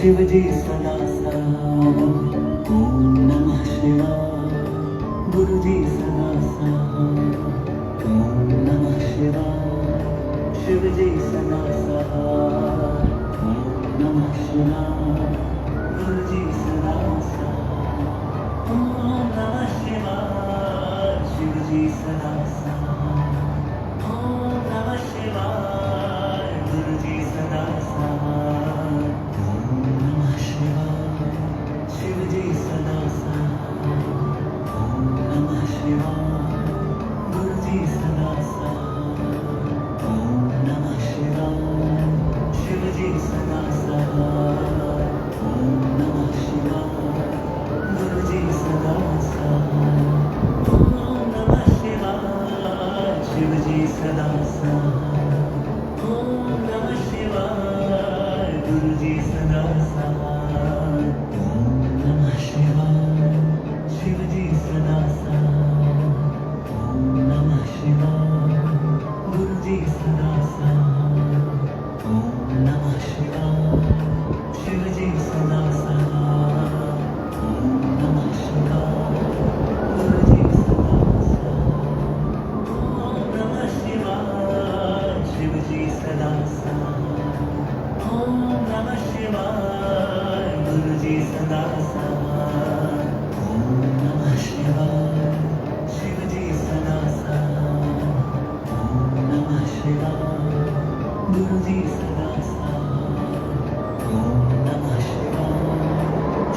शिवजी सदा सावध, ओम नमः शिवाय. गुरुजी सदा सावध, ओम नमः शिवाय. शिवजी सदा सावध, ओम नमः शिवाय. गुरुजी सदा सावध, ओम नमः शिवाय. शिवजी सदा सावध, ओम नमः शिवाय. गुरुजी सदा सावध, ओम नमः शिवाय. शिवजी सदा सावध. शिवाय गुरुजी सदा सहाय ओम नमः शिवाय शिवजी सदा सहाय ओम नमः शिवाय गुरुजी सदा सहाय ओम नमः शिवाय शिवजी सदा सहाय ओम नमः शिवाय गुरुजी सदा सहाय ओम नमः शिवाय शिवजी सदा सहाय ओम नमः शिवाय गुरुजी सदा सहाय ओम नमः शिवाय शिवजी सदा सहाय ओम नमः शिवाय गुरुजी सदा सहाय ओम नमः शिवाय शिवजी सदा सहाय ओम नमः शिवाय गुरुजी सदा सहाय ओम नमः शिवाय शिवजी सदा सहाय ओम नमः शिवाय गुरुजी सदा सहाय ओम नमः शिवाय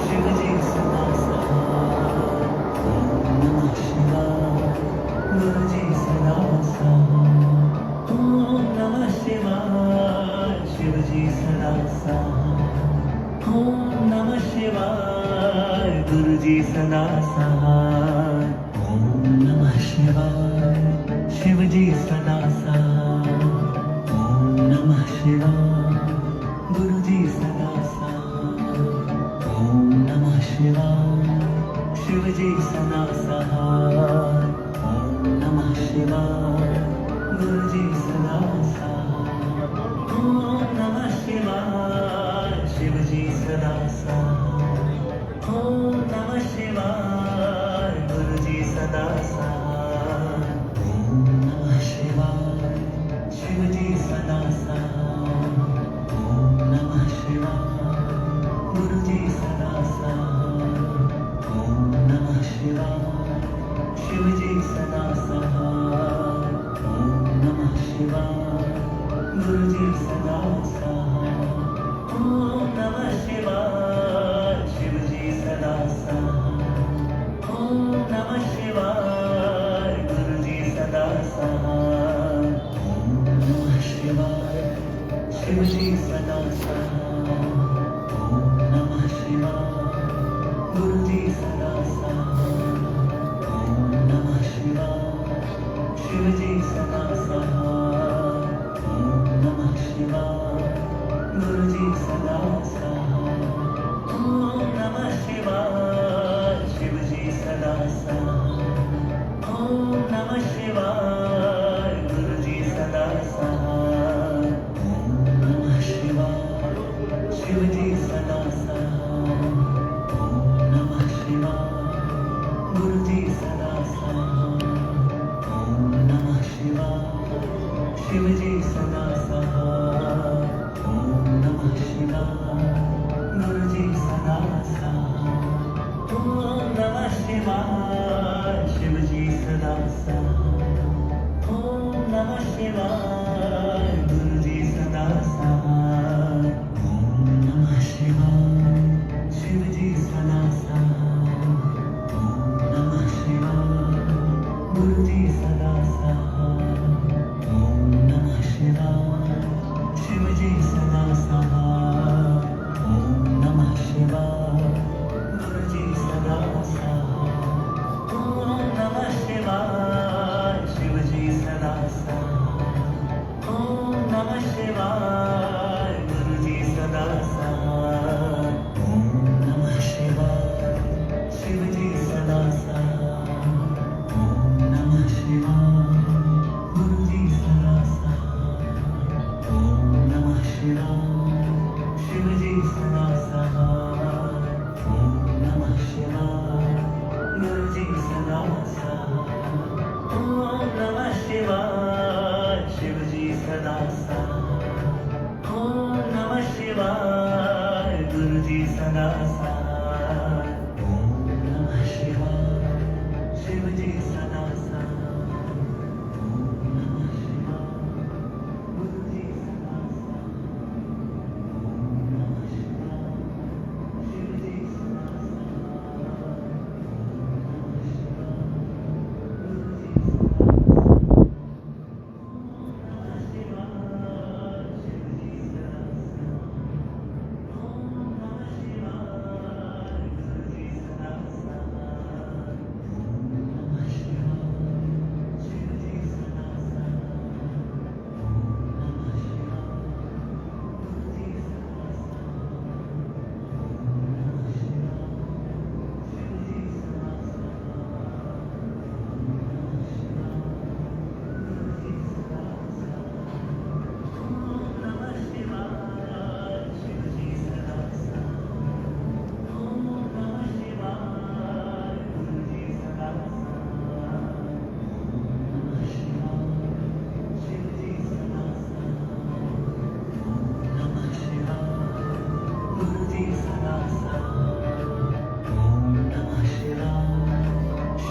शिवजी सदा सहाय ओम नमः शिवाय गुरुजी सदा सहाय ओम नमः शिवाय शिवजी सदा सहाय ओम नमः शिवाय गुरुजी सदा सहाय ओम नमः शिवाय शिवजी सदा सहाय ओम नमः शिवाय गुरुजी सदा सहाय ओम नमः शिवाय शिवजी सदा सहाय ओम नमः शिवाय गुरुजी सदा सहाय ओम नमः शिवाय शिवजी सदा सहाय ओम नमः शिवाय गुरुजी सदा सहाय ओम नमः शिवाय शिवजी सदा सहाय ओम नमः शिवाय गुरुजी सदा सहाय ओम नमः शिवाय शिवजी सदा सहाय ओम नमः शिवाय गुरुजी सदा सहाय ओम नमः शिवाय शिवजी सदा सहाय ओम नमः शिवाय गुरुजी सदा सहाय ओम नमः शिवाय शिवजी सदा सहाय ओम नमः शिवाय गुरुजी सदा सहाय ओम नमः शिवाय शिवजी सदा सहाय ओम नमः शिवाय गुरुजी सदा सहाय ओम नमः शिवाय शिवजी सदा सहाय ओम नमः शिवाय गुरुजी सदा सहाय ओम नमः शिवाय शिवजी सदा सहाय ओम नमः शिवाय गुरुजी सदा सहाय ओम नमः शिवाय शिवजी सदा सहाय ओम नमः शिवाय गुरुजी सदा सहाय ओम नमः शिवाय शिवजी सदा सहाय ओम नमः शिवाय गुरुजी सदा सहाय ओम नमः शिवाय शिवजी सदा सहाय ओम नमः शिवाय गुरुजी सदा सहाय ओम नमः शिवाय शिवजी सदा सहाय ओम नमः शिवाय गुरुजी सदा सहाय ओम नमः शिवाय शिवजी सदा सहाय ओम नमः शिवाय गुरुजी सदा सहाय ओम नमः शिवाय शिवजी सदा सहाय ओम नमः शिवाय गुरुजी सदा सहाय ओम नमः शिवाय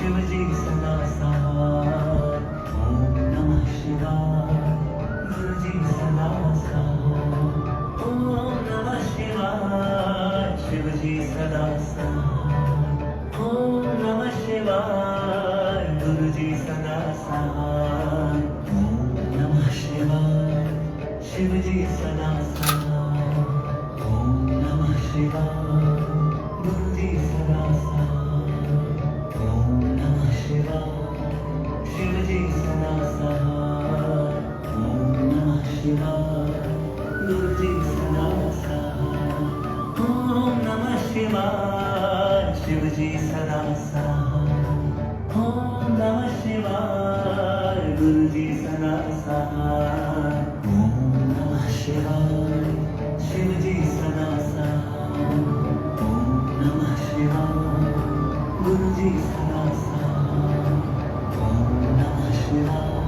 शिवजी सदा सहाय ओम नमः शिवाय गुरुजी सदा सहाय ओम नमः शिवाय शिवजी सदा सहाय ओम नमः शिवाय गुरुजी सदा सहाय ओम नमः शिवाय शिवजी सदा सहाय ओम नमः शिवाय गुरुजी सदा सहाय ओम नमः शिवाय शिवजी सदा सहाय ओम नमः शिवाय गुरुजी सदा सहाय ओम नमः शिवाय शिवजी सदा सहाय ओम नमः शिवाय गुरुजी सदा सहाय ओम नमः शिवाय शिवजी सदा सहाय ओम नमः शिवाय गुरुजी सदा सहाय ओम नमः शिवाय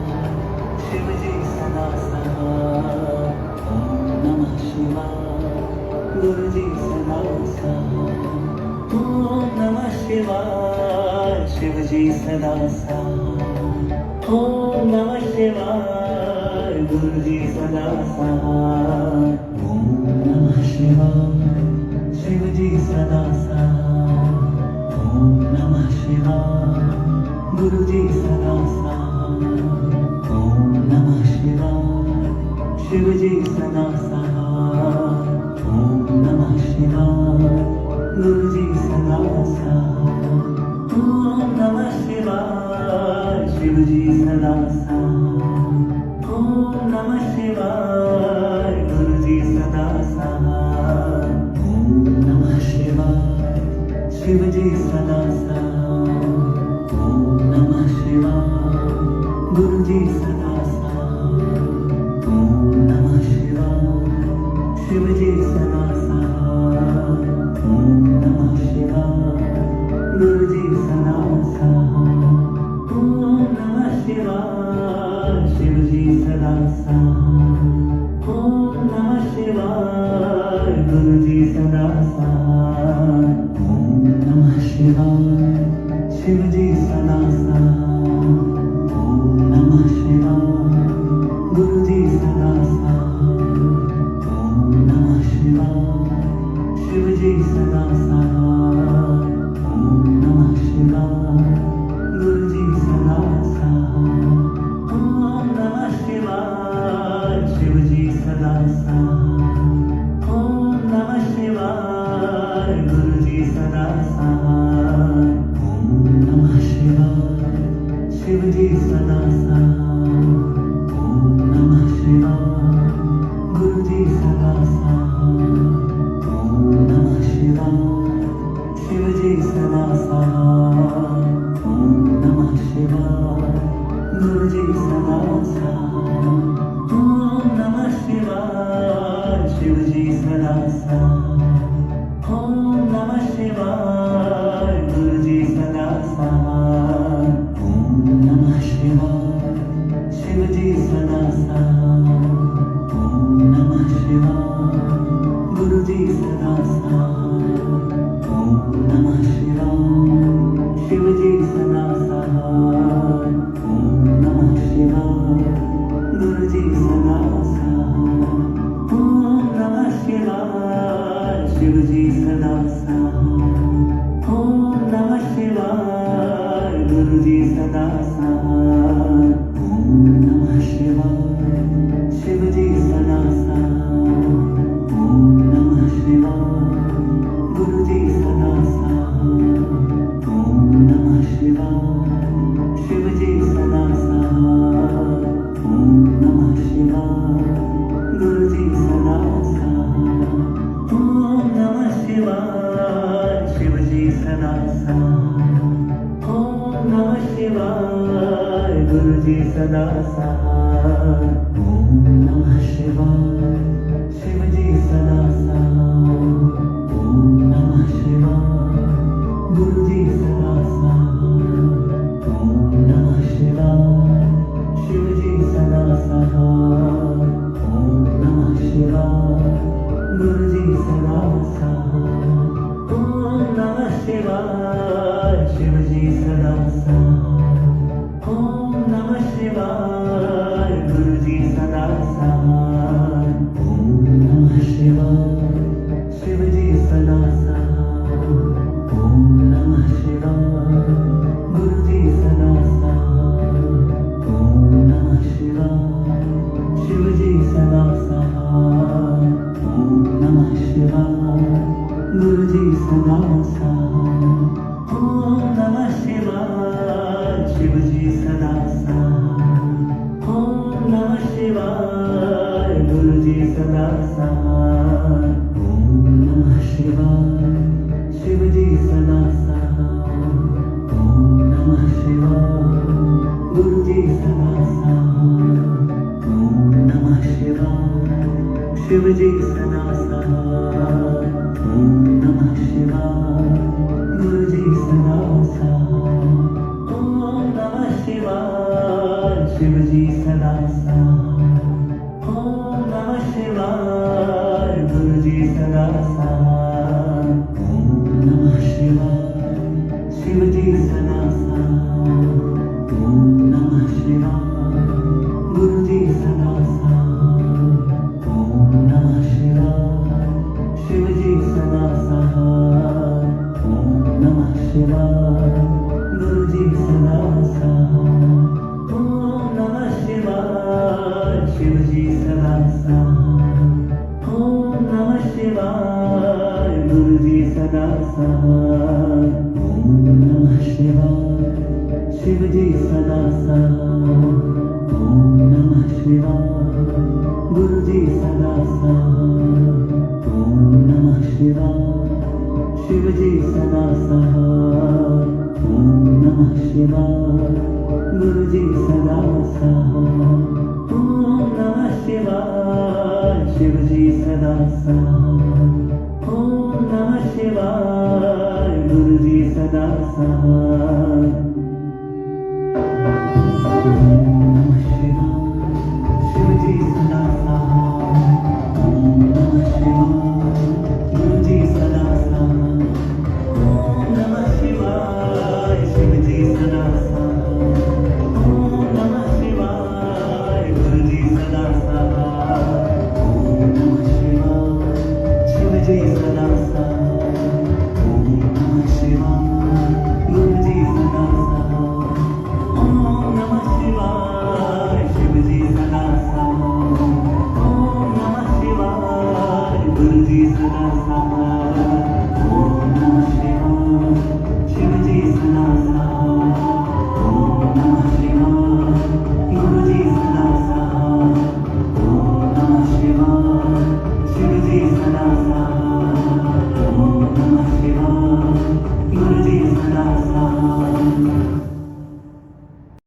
शिवजी सदा सहाय ओम नमः शिवाय गुरुजी सदा सहाय ओम नमः शिवाय शिवजी सदा सहाय ओम नमः शिवाय गुरुजी सदा सहाय ओम नमः शिवाय शिवजी सदा सहाय ओम नमः शिवाय गुरुजी सदा सहाय ओम नमः शिवाय शिवजी सदा सहाय ओम नमः शिवाय गुरुजी सदा सहाय ओम नमः शिवाय शिवजी सदा सहाय ओम नमः शिवाय गुरुजी सदा सहाय ओम नमः शिवाय शिवजी सदा सहाय ओम नमः शिवाय गुरुजी सदा सहाय ओम नमः शिवाय शिवजी सदा सहाय ओम नमः शिवाय गुरुजी सदा सहाय ओम नमः शिवाय शिवजी सदा सहाय ओम नमः शिवाय गुरुजी सदा सहाय ओम नमः शिवाय शिवजी सदा सहाय ओम नमः शिवाय गुरुजी सदा सहाय ओम नमः शिवाय शिवजी सदा सहाय ओम नमः शिवाय गुरुजी सदा सहाय ओम नमः शिवाय शिवजी सदा सहाय ओम नमः शिवाय गुरुजी सदा सहाय ओम नमः शिवाय शिवजी सदा सहाय ओम नमः शिवाय गुरुजी सदा सहाय ओम नमः शिवाय शिवजी सदा सहाय ओम नमः शिवाय गुरुजी सदा सहाय ओम नमः शिवाय शिवजी सदा सहाय ओम नमः शिवाय गुरुजी सदा सहाय ओम नमः शिवाय शिवजी सदा सहाय ओम नमः शिवाय गुरुजी सदा सहाय ओम नमः शिवाय शिवजी सदा सहाय ओम नमः शिवाय गुरुजी सदा सहाय ओम नमः शिवाय शिवजी सदा सहाय ओम नमः शिवाय गुरुजी सदा सहाय ओम नमः शिवाय शिवजी सदा सहाय ओम नमः शिवाय गुरुजी सदा सहाय ओम नमः शिवाय शिवजी सदा सहाय ओम नमः शिवाय गुरुजी सदा सहाय ओम नमः शिवाय शिवजी सदा सहाय ओम नमः शिवाय गुरुजी सदा सहाय ओम नमः शिवाय शिवजी सदा सहाय ओम नमः शिवाय गुरुजी सदा सहाय ओम नमः शिवाय शिवजी सदा सहाय ओम नमः शिवाय गुरुजी सदा सहाय ओम नमः शिवाय शिवजी शिवजी सदा साथ ओम नमः शिवाय गुरुजी सदा साथ ओम नमः शिवाय शिवजी सदा साथ ओम नमः शिवाय गुरुजी सदा साथ ओम नमः शिवाय शिवजी सदा साथ ओम नमः शिवाय गुरुजी सदा साथ ओम नमः शिवाय शिवजी सदा साथ ओम नमः शिवाय गुरुजी सदा साथ ओम नमः शिवाय शिवजी सदा साथ ओम नमः शिवाय गुरुजी सदा साथ ओम नमः शिवाय शिवजी सदा साथ ओम नमः शिवाय गुरुजी सदा साथ ओम नमः शिवाय शिवजी सदा साथ ओम नमः शिवाय गुरुजी सदा साथ ओम नमः शिवाय शिवजी सदा साथ ओम नमः शिवाय गुरुजी सदा साथ ओम नमः शिवाय शिवजी सदा साथ ओम नमः शिवाय गुरुजी सदा साथ ओम नमः शिवाय शिवजी सदा साथ ओम नमः शिवाय गुरुजी सदा साथ ओम नमः शिवाय शिवजी सदा साथ ओम नमः शिवाय गुरुजी सदा साथ ओम नमः शिवाय शिवजी सदा साथ ओम नमः शिवाय गुरुजी सदा साथ ओम नमः शिवाय शिवजी सदा साथ ओम नमः शिवाय गुरुजी सदा साथ